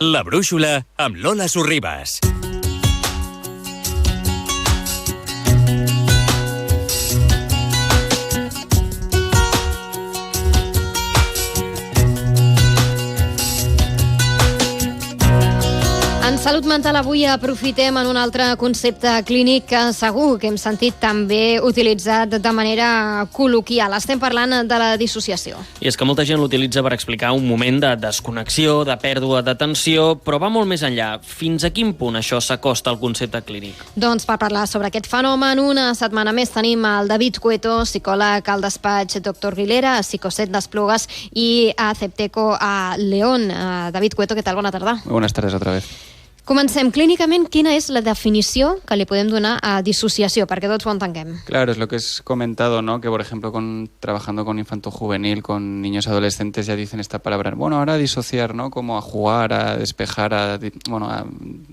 La Brúixola amb Lola Sorribas. En salut mental avui aprofitem en un altre concepte clínic que segur que hem sentit també utilitzat de manera col·loquial. Estem parlant de la dissociació. I és que molta gent l'utilitza per explicar un moment de desconnexió, de pèrdua d'atenció, però va molt més enllà. Fins a quin punt això s'acosta al concepte clínic? Doncs per parlar sobre aquest fenomen, una setmana més tenim el David Cueto, psicòleg al despatx Dr. Guilera, a Psicoset d'Esplugues i a Cepteco a León. David Cueto, ¿qué tal? Bona tarda. Muy buenas tardes otra vez. Comencem. Clínicament, quina és la definició que li podem donar a dissociació, perquè tots ho entenguem? Claro, es lo que has comentado, ¿no? Que, por ejemplo, trabajando con infanto-juvenil, con niños adolescentes, ya dicen esta palabra. Bueno, ahora disociar, ¿no? Como a jugar, a despejar, a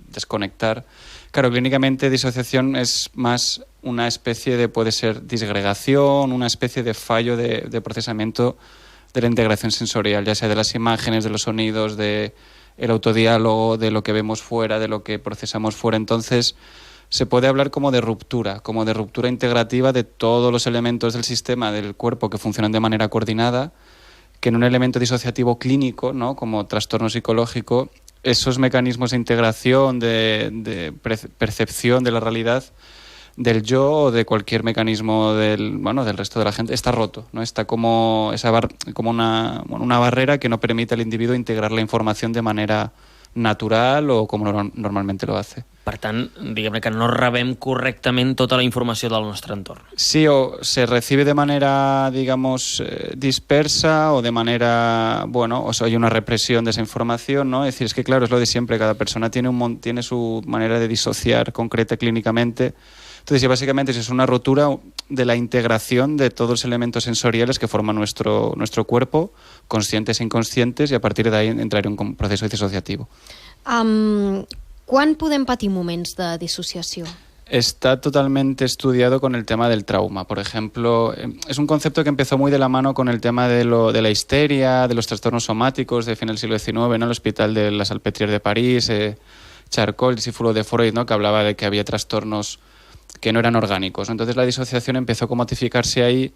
desconectar. Claro, clínicamente disociación es más una especie de, puede ser disgregación, una especie de fallo de procesamiento de la integración sensorial, ya sea de las imágenes, de los sonidos, de el autodiálogo, de lo que vemos fuera, de lo que procesamos fuera. Entonces, se puede hablar como de ruptura integrativa de todos los elementos del sistema del cuerpo que funcionan de manera coordinada, que en un elemento disociativo clínico, ¿no? Como trastorno psicológico, esos mecanismos de integración, de percepción de la realidad del yo o de cualquier mecanismo del resto de la gente está roto, ¿no? Está como una barrera que no permite al individuo integrar la información de manera natural o como normalmente lo hace. Per tant, diguem que no rebem correctament tota la informació del nostre entorn. Sí, o se recibe de manera, digamos, dispersa o de manera, o sea, hay una represión de esa información, ¿no? Es decir, es que claro, es lo de siempre, cada persona tiene su manera de disociar concreta clínicamente. Entonces, básicamente es una rotura de la integración de todos los elementos sensoriales que forman nuestro cuerpo, conscientes e inconscientes, y a partir de ahí entraría un proceso disociativo. Quan podem patir moments de dissociació? Está totalmente estudiado con el tema del trauma. Por ejemplo, es un concepto que empezó muy de la mano con el tema de la histeria, de los trastornos somáticos de final del siglo XIX, ¿no? El Hospital de la Salpêtrière de París, Charcot, el discípulo de Freud, ¿no? Que hablaba de que había trastornos que no eran orgánicos. Entonces la disociación empezó como a modificarse ahí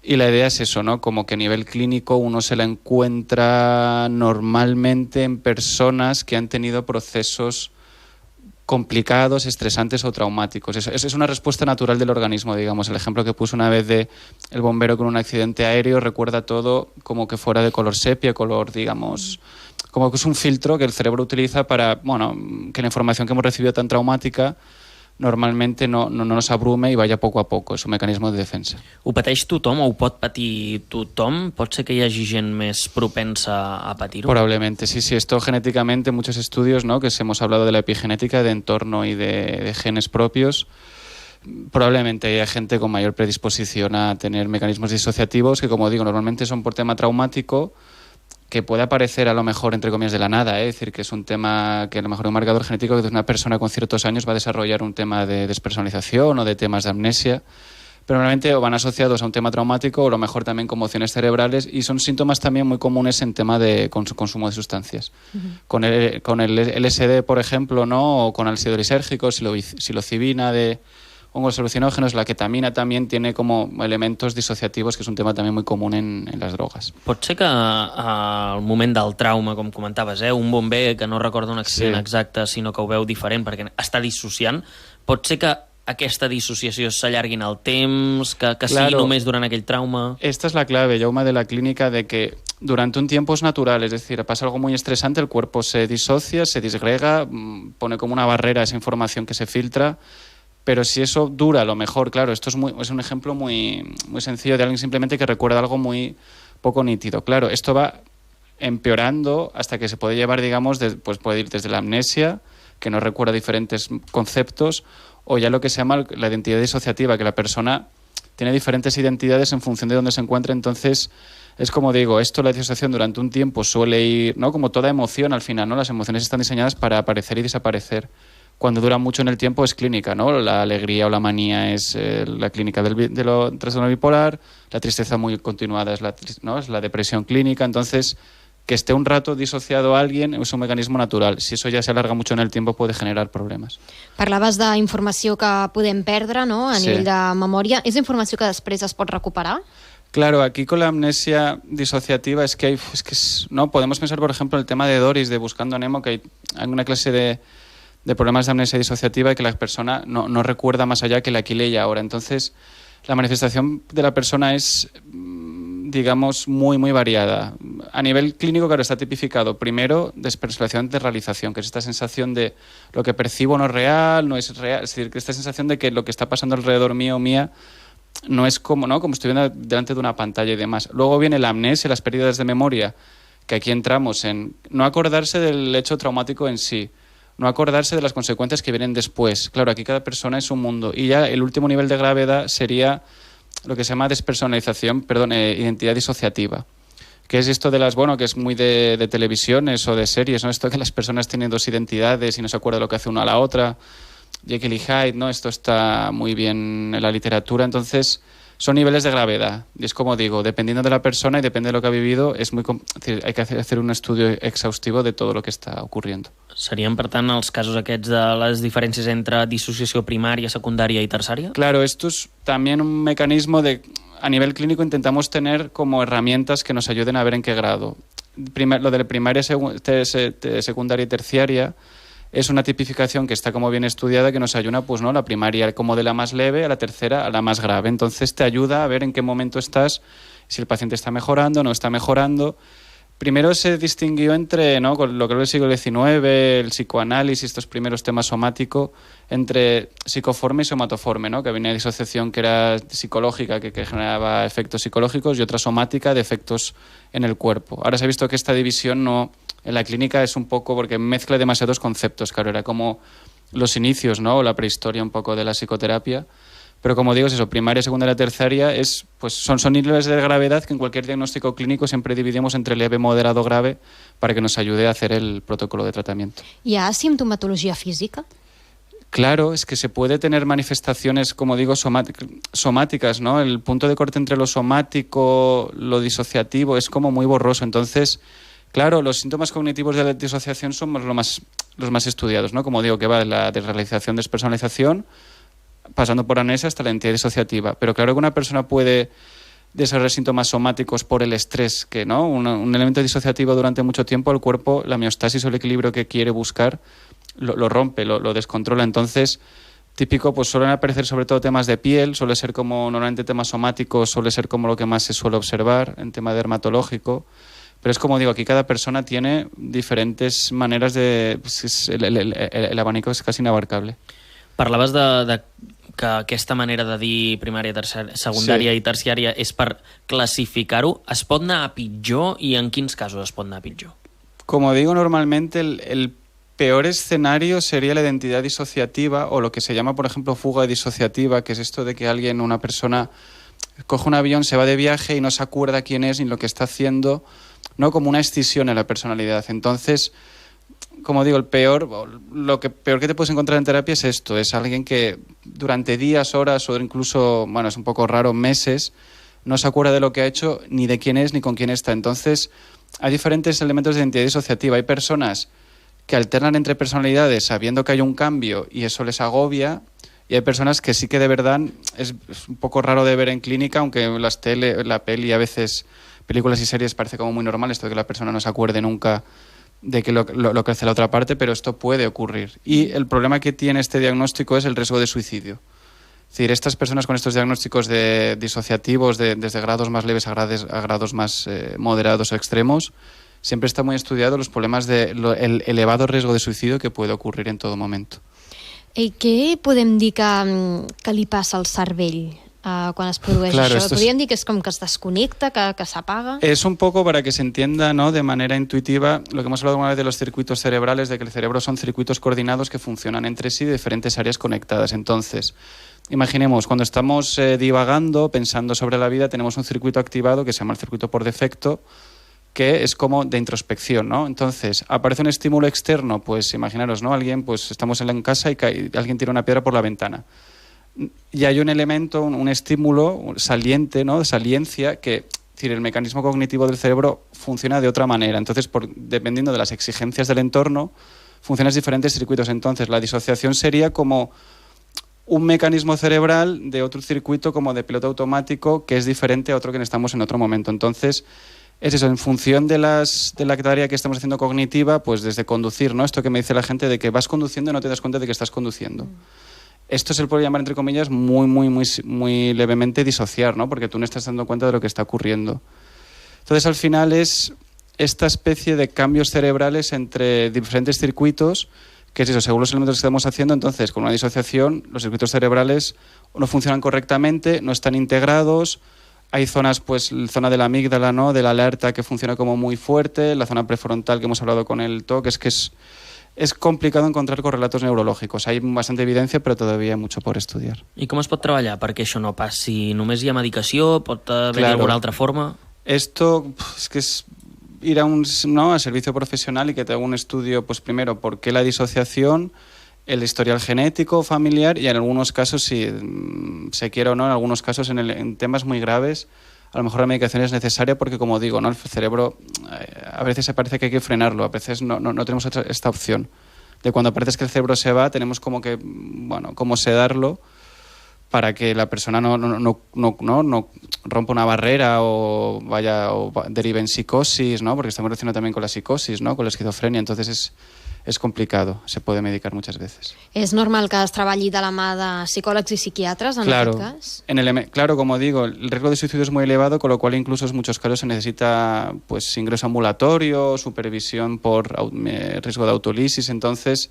y la idea es eso, ¿no? Como que a nivel clínico uno se la encuentra normalmente en personas que han tenido procesos complicados, estresantes o traumáticos. Es una respuesta natural del organismo, digamos. El ejemplo que puse una vez de el bombero con un accidente aéreo recuerda todo como que fuera de color sepia, color, digamos, como que es un filtro que el cerebro utiliza para, que la información que hemos recibido tan traumática normalmente no nos abrume i vaya poco a poco. És un mecanisme de defensa. Ho pateix tothom o ho pot patir tothom? Pot ser que hi hagi gent més propensa a patir-ho? Probablemente, sí. Esto genéticamente, muchos estudios, ¿no? Que hemos hablado de la epigenética, de entorno y de genes propios. Probablemente haya gente con mayor predisposición a tener mecanismos disociativos que, como digo, normalmente son por tema traumático, que puede aparecer a lo mejor entre comillas de la nada, es decir, que es un tema que a lo mejor un marcador genético que una persona con ciertos años va a desarrollar un tema de despersonalización o de temas de amnesia, pero normalmente van asociados a un tema traumático o a lo mejor también conmociones cerebrales y son síntomas también muy comunes en tema de consumo de sustancias. Con el LSD, por ejemplo, ¿no? O con ácido lisérgico, psilocibina de hongos alucinógenos, la ketamina también tiene como elementos disociativos, que es un tema también muy común en las drogas. Pot ser que al moment del trauma, com comentaves, un bomber que no recorda un accident exacte, sinó que ho veu diferent perquè està dissociant, pot ser que aquesta dissociació s'allargui en el temps, que sigui només durant aquell trauma? Esta es la clave, Jaume, de la clínica, de que durante un tiempo es natural, es decir, pasa algo muy estresante, el cuerpo se disocia, se disgrega, pone como una barrera a esa información que se filtra. Pero si eso dura, a lo mejor, claro, esto es un ejemplo muy sencillo de alguien simplemente que recuerda algo muy poco nítido. Claro, esto va empeorando hasta que se puede llevar, digamos, pues puede ir desde la amnesia, que no recuerda diferentes conceptos, o ya lo que se llama la identidad disociativa, que la persona tiene diferentes identidades en función de dónde se encuentra. Entonces, es como digo, la disociación durante un tiempo suele ir, ¿no? Como toda emoción al final, ¿no? Las emociones están diseñadas para aparecer y desaparecer. Cuando dura mucho en el tiempo es clínica, ¿no? La alegría o la manía es la clínica de lo trastorno bipolar, la tristeza muy continuada es la depresión clínica. Entonces, que esté un rato disociado a alguien és un mecanisme natural. Si eso ya se alarga mucho en el tiempo puede generar problemas. Parlaves d'informació que podem perdre, no?, a Sí. nivell de memòria. És informació que després es pot recuperar? Claro, aquí con la amnesia disociativa es que hay, no podemos pensar, por ejemplo, el tema de Doris, de Buscando a Nemo, que hay una clase de problemas de amnesia disociativa y que la persona no recuerda más allá que el aquí, y ahora. Entonces, la manifestación de la persona es, digamos, muy, muy variada. A nivel clínico, claro, está tipificado primero despersonalización de realización, que es esta sensación de lo que percibo no es real, no es real, es decir, que esta sensación de que lo que está pasando alrededor mío o mía no es como, ¿no?, como estoy viendo delante de una pantalla y demás. Luego viene la amnesia, las pérdidas de memoria, que aquí entramos en no acordarse del hecho traumático en sí, no acordarse de las consecuencias que vienen después. Claro, aquí cada persona es un mundo. Y ya el último nivel de gravedad sería lo que se llama despersonalización, identidad disociativa. Que es esto de las, bueno, que es muy de televisiones o de series, ¿no? Esto que las personas tienen dos identidades y no se acuerda lo que hace una a la otra. Jekyll y Hyde, ¿no? Esto está muy bien en la literatura. Entonces, son niveles de gravedad. Y es como digo, dependiendo de la persona y depende de lo que ha vivido, hay que hacer un estudio exhaustivo de todo lo que está ocurriendo. Serien, per tant, els casos aquests de les diferències entre dissociació primària, secundària i terciària? Claro, esto es también un mecanismo de, a nivel clínico intentamos tener como herramientas que nos ayuden a ver en qué grado. Lo de primaria, secundaria y terciaria es una tipificación que está como bien estudiada, que nos ayuda, pues no, la primaria como de la más leve a la tercera a la más grave. Entonces te ayuda a ver en qué momento estás, si el paciente está mejorando o no está mejorando. Primero se distinguió entre, ¿no?, con lo que era el siglo XIX, el psicoanálisis, estos primeros temas somáticos, entre psicoforme y somatoforme, ¿no?, que había una disociación que era psicológica, que generaba efectos psicológicos, y otra somática de efectos en el cuerpo. Ahora se ha visto que esta división no, en la clínica es un poco porque mezcla demasiados conceptos, claro, era como los inicios, ¿no?, o la prehistoria un poco de la psicoterapia. Pero como digo, es eso, primaria, secundaria, terciaria, son niveles de gravedad que en cualquier diagnóstico clínico siempre dividimos entre leve, moderado, grave, para que nos ayude a hacer el protocolo de tratamiento. Hi ha simptomatologia física? Claro, es que se puede tener manifestaciones, como digo, somáticas, ¿no? El punto de corte entre lo somático, lo disociativo, es como muy borroso. Entonces, claro, los síntomas cognitivos de la disociación son los más estudiados, ¿no? Como digo, que va de la desrealización, despersonalización, pasando por amnesia hasta la entidad disociativa. Pero claro que una persona puede desarrollar síntomas somáticos por el estrés, que no, un elemento disociativo durante mucho tiempo, el cuerpo, la homeostasis o el equilibrio que quiere buscar, lo rompe, lo descontrola. Entonces, típico, pues suelen aparecer sobre todo temas de piel, suele ser como, normalmente temas somáticos, suele ser como lo que más se suele observar en tema dermatológico. Pero es como digo, aquí cada persona tiene diferentes maneras de... el abanico és quasi inabarcable. Parlaves de que aquesta manera de dir primària, secundària i terciària és per classificar-ho. Es pot anar a pitjor i en quins casos es pot anar a pitjor? Como digo, normalmente el peor escenario sería la identidad disociativa o lo que se llama, por ejemplo, fuga disociativa, que es esto de que una persona coge un avión, se va de viaje y no se acuerda quién es ni lo que está haciendo, ¿no? Como una escisión en la personalidad. Entonces, como digo, lo que peor que te puedes encontrar en terapia es esto, es alguien que durante días, horas o incluso, bueno, es un poco raro, meses, no se acuerda de lo que ha hecho, ni de quién es, ni con quién está. Entonces, hay diferentes elementos de identidad disociativa. Hay personas que alternan entre personalidades sabiendo que hay un cambio y eso les agobia, y hay personas que sí que de verdad es un poco raro de ver en clínica, aunque la peli, a veces películas y series parece como muy normal esto de que la persona no se acuerde nunca de que lo que hace la otra parte, pero esto puede ocurrir. Y el problema que tiene este diagnóstico es el riesgo de suicidio. Es decir, estas personas con estos diagnósticos de disociativos, desde grados más leves a grados más moderados o extremos, siempre está muy estudiado los problemas el elevado riesgo de suicidio que puede ocurrir en todo momento. I què podem dir que li passa al cervell quan es produeix Claro, això? Podríem dir que és com que es desconnecta, que s'apaga? Es un poco para que se entienda, ¿no?, de manera intuitiva lo que hemos hablado alguna vez de los circuitos cerebrales, de que el cerebro son circuitos coordinados que funcionan entre sí de diferentes áreas conectadas. Entonces, imaginemos, cuando estamos divagando, pensando sobre la vida, tenemos un circuito activado que se llama el circuito por defecto, que es como de introspección, ¿no? Entonces, aparece un estímulo externo, pues imaginaros, ¿no? Estamos en casa y alguien tira una piedra por la ventana. Y hay un elemento, un estímulo saliente, ¿no?, saliencia, que decir, el mecanismo cognitivo del cerebro funciona de otra manera. Entonces, dependiendo de las exigencias del entorno, funcionan diferentes circuitos. Entonces, la disociación sería como un mecanismo cerebral de otro circuito como de piloto automático que es diferente a otro que estamos en otro momento. Entonces, es eso, en función de la tarea que estamos haciendo cognitiva, pues desde conducir, ¿no? Esto que me dice la gente de que vas conduciendo y no te das cuenta de que estás conduciendo. Esto se le puede llamar, entre comillas, muy levemente disociar, ¿no? Porque tú no estás dando cuenta de lo que está ocurriendo. Entonces, al final es esta especie de cambios cerebrales entre diferentes circuitos, que es eso, según los elementos que estamos haciendo. Entonces, con una disociación, los circuitos cerebrales no funcionan correctamente, no están integrados. Hay zonas, pues, la zona de la amígdala, ¿no? De la alerta, que funciona como muy fuerte, la zona prefrontal que hemos hablado con el TOC, es complicado encontrar correlatos neurològics. Hay bastante evidencia, però todavía hay mucho por estudiar. I com es pot treballar perquè això no passi? Només hi ha medicació? Pot haver alguna altra forma? Esto es que es ir a servicio profesional y que te haga un estudio, pues primero, por qué la disociación, el historial genético familiar y en algunos casos, si se quiere o no, en algunos casos en temas muy graves, a lo mejor la medicación es necesaria porque, como digo, ¿no? El cerebro a veces se parece que hay que frenarlo, a veces no tenemos esta opción. De cuando parece que el cerebro se va, tenemos como que, como sedarlo para que la persona no rompa una barrera o derive en psicosis, ¿no? Porque estamos relacionados también con la psicosis, ¿no? Con la esquizofrenia, entonces es complicado, se puede medicar muchas veces. És normal que es treballi de la mà de psicòlegs i psiquiatres en claro, aquest cas? Claro, como digo, el riesgo de suicidio es muy elevado, con lo cual incluso en muchos casos se necesita, pues, ingreso ambulatorio, supervisión por riesgo de autolisis. Entonces,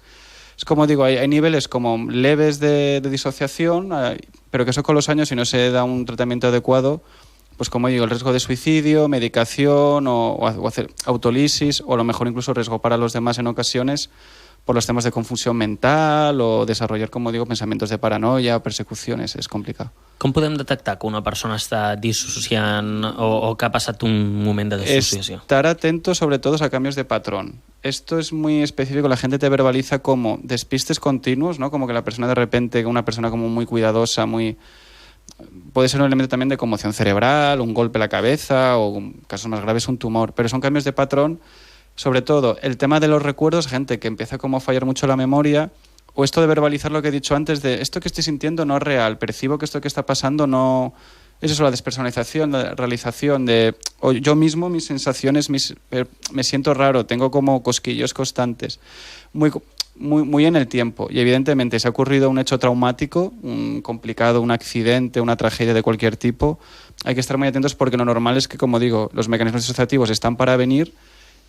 es como digo, hay niveles como leves de disociación, pero que eso con los años, si no se da un tratamiento adecuado, pues como digo, el riesgo de suicidio, medicación o hacer autolisis, o a lo mejor incluso riesgo para los demás en ocasiones por los temas de confusión mental o desarrollar, como digo, pensamientos de paranoia, persecuciones. Es complicado. Com podem detectar que una persona està dissociant o que ha passat un moment de dissociació? Estar atentos sobre todo a cambios de patrón. Esto es muy específico, la gente te verbaliza como despistes continuos, ¿no? Como que la persona de repente, una persona como muy cuidadosa, puede ser un elemento también de conmoción cerebral, un golpe a la cabeza o, en casos más graves, un tumor, pero son cambios de patrón. Sobre todo el tema de los recuerdos, gente que empieza como a fallar mucho la memoria, o esto de verbalizar lo que he dicho antes, de esto que estoy sintiendo no es real, percibo que esto que está pasando no... Es eso, la despersonalización, la realización de... O yo mismo, mis sensaciones, me siento raro, tengo como cosquillos constantes, muy en el tiempo. Y evidentemente, si ha ocurrido un hecho traumático, un complicado, un accidente, una tragedia de cualquier tipo, hay que estar muy atentos porque lo normal es que, como digo, los mecanismos disociativos están para venir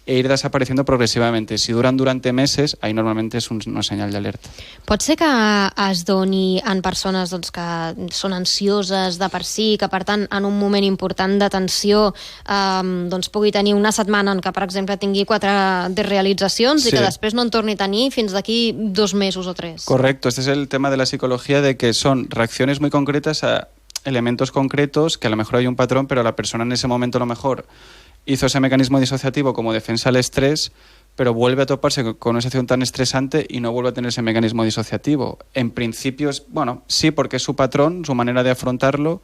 e ir desapareciendo progressivamente. Si duran durante meses, ahí normalmente és una senyal d'alerta. Pot ser que es doni en persones que són ansioses de per si, que per tant en un moment important de tensió pugui tenir una setmana en què, per exemple, tingui 4 desrealitzacions i que després no en torni a tenir fins d'aquí 2 mesos o 3. Correcto, este es el tema de la psicología, de que son reacciones muy concretas a elementos concretos, que a lo mejor hay un patrón, pero la persona en ese momento a lo mejor hizo ese mecanismo disociativo como defensa al estrés, pero vuelve a toparse con una situación tan estresante y no vuelve a tener ese mecanismo disociativo. En principio, sí, porque es su patrón, su manera de afrontarlo,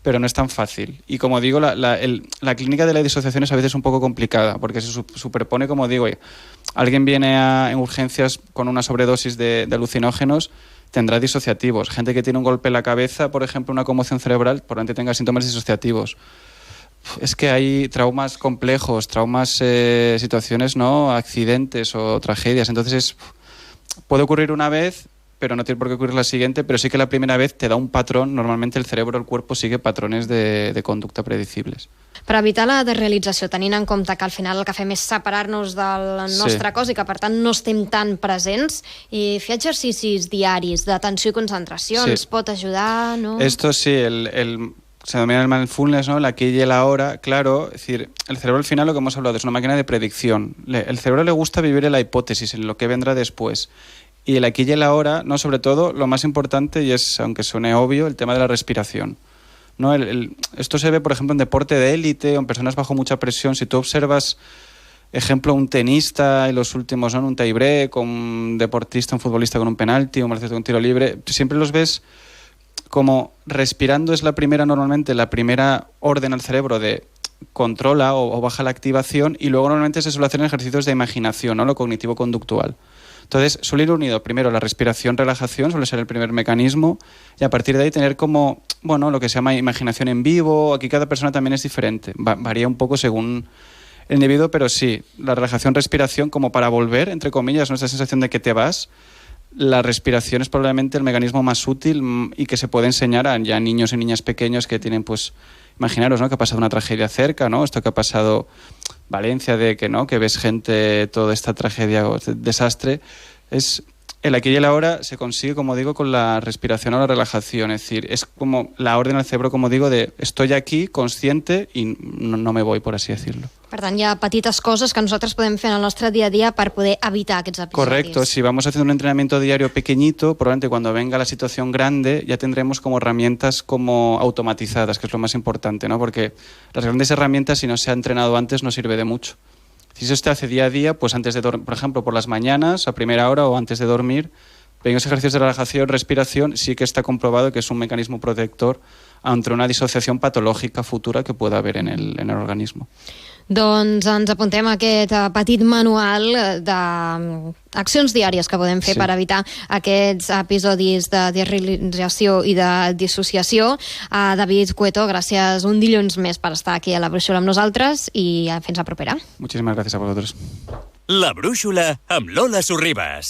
pero no es tan fácil. Y como digo, la clínica de la disociación es a veces un poco complicada, porque se superpone, como digo, alguien viene en urgencias con una sobredosis de alucinógenos, tendrá disociativos. Gente que tiene un golpe en la cabeza, por ejemplo, una conmoción cerebral, probablemente tenga síntomas disociativos. Es que hay traumas complejos, situaciones, ¿no? Accidentes o tragedias. Entonces puede ocurrir una vez, pero no tiene por qué ocurrir la siguiente, pero sí que la primera vez te da un patrón. Normalmente el cerebro, el cuerpo sigue patrones de conducta predecibles. Per evitar la desrealització, tenint en compte que al final el que fem és separar-nos del nostre cos i que per tant no estem tan presents, i fer exercicis diaris d'atenció i concentració ens pot ajudar, no? Esto sí, se denomina el mindfulness, ¿no? El aquí y el ahora, claro. Es decir, el cerebro al final, lo que hemos hablado, es una máquina de predicción. El cerebro le gusta vivir en la hipótesis, en lo que vendrá después. Y el aquí y el ahora, no, sobre todo, lo más importante, y es, aunque suene obvio, el tema de la respiración, ¿no? Esto se ve, por ejemplo, en deporte de élite o en personas bajo mucha presión. Si tú observas, ejemplo, un tenista en los últimos, ¿no? En un tie-break, un deportista, un futbolista con un penalti, un baloncesto con un tiro libre, siempre los ves como respirando. Es normalmente la primera orden al cerebro de controla o baja la activación, y luego normalmente se suele hacer en ejercicios de imaginación, ¿no? Lo cognitivo-conductual. Entonces, suele ir unido primero la respiración, relajación, suele ser el primer mecanismo, y a partir de ahí tener como, bueno, lo que se llama imaginación en vivo. Aquí cada persona también es diferente, varía un poco según el individuo, pero sí, la relajación, respiración, como para volver, entre comillas, ¿no? Esa sensación de que te vas. La respiración es probablemente el mecanismo más útil y que se puede enseñar a ya niños y niñas pequeños que tienen, pues, imaginaros, ¿no? Que ha pasado una tragedia cerca, ¿no? Esto que ha pasado Valencia, de que, ¿no? Que ves gente, toda esta tragedia o este desastre, es el aquí y el ahora se consigue, como digo, con la respiración o la relajación. Es decir, es como la orden al cerebro, como digo, de estoy aquí, consciente, i no me voy, por así decirlo. Per tant, hi ha petites coses que nosaltres podem fer en el nostre dia a dia per poder evitar aquests episodis. Correcto, si vamos haciendo un entrenamiento diario pequeñito, probablemente cuando venga la situación grande ya tendremos como herramientas como automatizadas, que es lo más importante, ¿no? Porque las grandes herramientas, si no se ha entrenado antes, no sirve de mucho. Si eso se hace día a día, pues antes de dormir, por ejemplo, por las mañanas, a primera hora o antes de dormir, pequeños ejercicios de relajación, respiración, sí que está comprobado que es un mecanismo protector ante una disociación patológica futura que pueda haver en el organismo. Doncs ens apuntem a aquest petit manual d'accions diàries que podem fer per evitar aquests episodis de desrealització i de dissociació. David Cueto, gràcies un dilluns més per estar aquí a La Brúixola amb nosaltres i fins la propera. Muchísimas gracias a vosotros. La Brúixola amb Lola Sorribas.